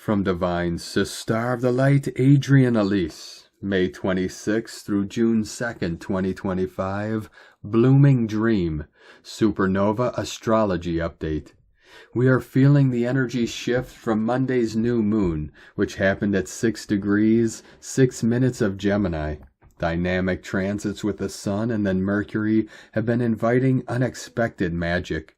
From Divine Sister of the Light, Adrian Elise, May 26 through June 2nd, 2025, Blooming Dream, SuperNova Astrology Update. We are feeling the energy shift from Monday's new moon, which happened at 6 degrees, 6 minutes of Gemini. Dynamic transits with the Sun and then Mercury have been inviting unexpected magic.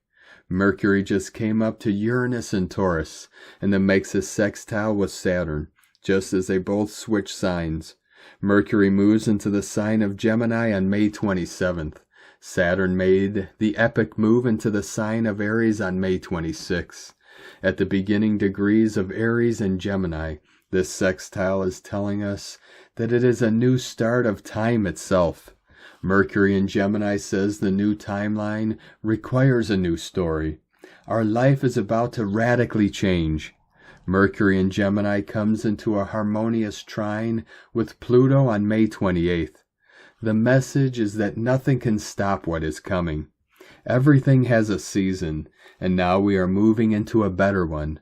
Mercury just came up to Uranus and Taurus, and then makes a sextile with Saturn, just as they both switch signs. Mercury moves into the sign of Gemini on May 27th. Saturn made the epic move into the sign of Aries on May 26th. At the beginning degrees of Aries and Gemini, this sextile is telling us that it is a new start of time itself. Mercury in Gemini says the new timeline requires a new story. Our life is about to radically change. Mercury in Gemini comes into a harmonious trine with Pluto on May 28th. The message is that nothing can stop what is coming. Everything has a season, and now we are moving into a better one.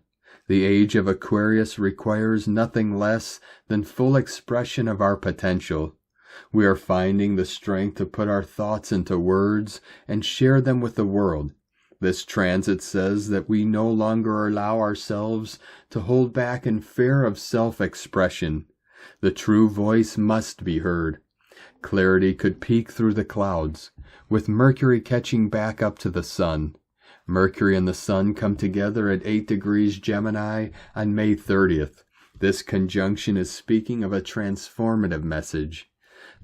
The age of Aquarius requires nothing less than full expression of our potential. We are finding the strength to put our thoughts into words and share them with the world. This transit says that we no longer allow ourselves to hold back in fear of self-expression. The true voice must be heard. Clarity could peek through the clouds, with Mercury catching back up to the Sun. Mercury and the Sun come together at 8 degrees Gemini on May 30th. This conjunction is speaking of a transformative message.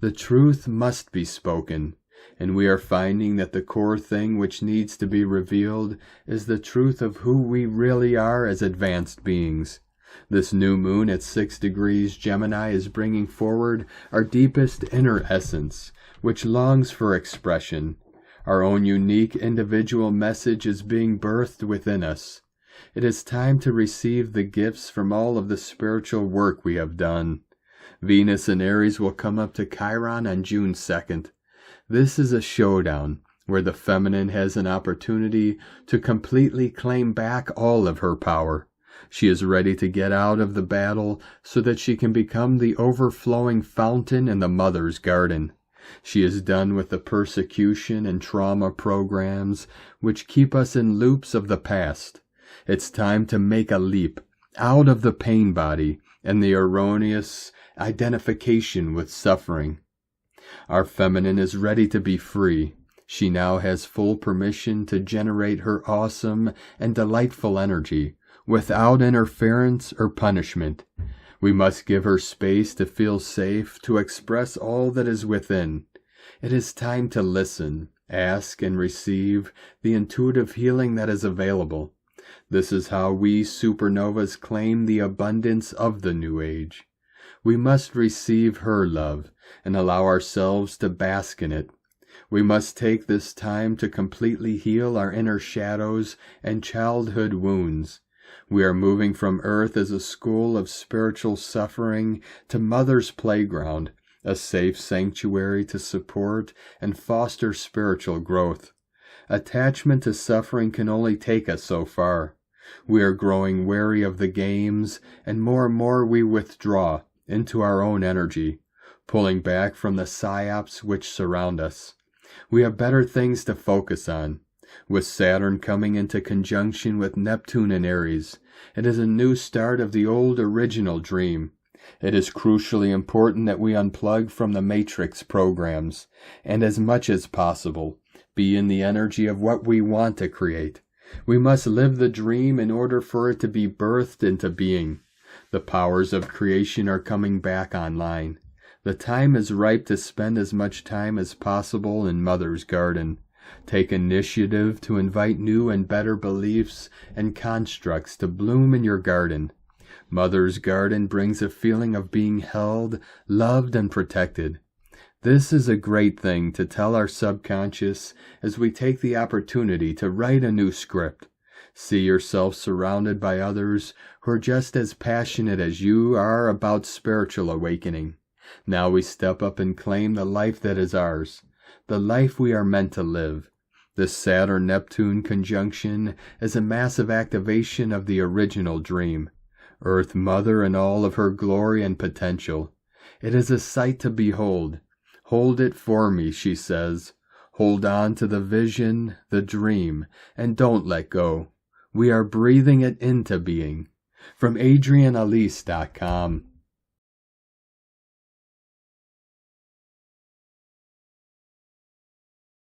The truth must be spoken, and we are finding that the core thing which needs to be revealed is the truth of who we really are as advanced beings. This new moon at 6 degrees Gemini is bringing forward our deepest inner essence, which longs for expression. Our own unique individual message is being birthed within us. It is time to receive the gifts from all of the spiritual work we have done. Venus and Aries will come up to Chiron on June 2nd. This is a showdown where the feminine has an opportunity to completely claim back all of her power. She is ready to get out of the battle so that she can become the overflowing fountain in the mother's garden. She is done with the persecution and trauma programs which keep us in loops of the past. It's time to make a leap out of the pain body and the erroneous identification with suffering. Our feminine is ready to be free. She now has full permission to generate her awesome and delightful energy without interference or punishment. We must give her space to feel safe, to express all that is within. It is time to listen, ask, and receive the intuitive healing that is available. This is how we supernovas claim the abundance of the new age. We must receive her love and allow ourselves to bask in it. We must take this time to completely heal our inner shadows and childhood wounds. We are moving from Earth as a school of spiritual suffering to Mother's playground, a safe sanctuary to support and foster spiritual growth. Attachment to suffering can only take us so far. We are growing wary of the games, and more we withdraw into our own energy, pulling back from the psyops which surround us. We have better things to focus on. With Saturn coming into conjunction with Neptune and Aries, it is a new start of the old original dream. It is crucially important that we unplug from the matrix programs, and as much as possible, be in the energy of what we want to create. We must live the dream in order for it to be birthed into being. The powers of creation are coming back online. The time is ripe to spend as much time as possible in Mother's garden. Take initiative to invite new and better beliefs and constructs to bloom in your garden. Mother's garden brings a feeling of being held, loved, and protected. This is a great thing to tell our subconscious as we take the opportunity to write a new script. See yourself surrounded by others who are just as passionate as you are about spiritual awakening. Now we step up and claim the life that is ours, the life we are meant to live. This Saturn-Neptune conjunction is a massive activation of the original dream. Earth Mother in all of her glory and potential. It is a sight to behold. Hold it for me, she says. Hold on to the vision, the dream, and don't let go. We are breathing it into being. From AdrianAlise.com.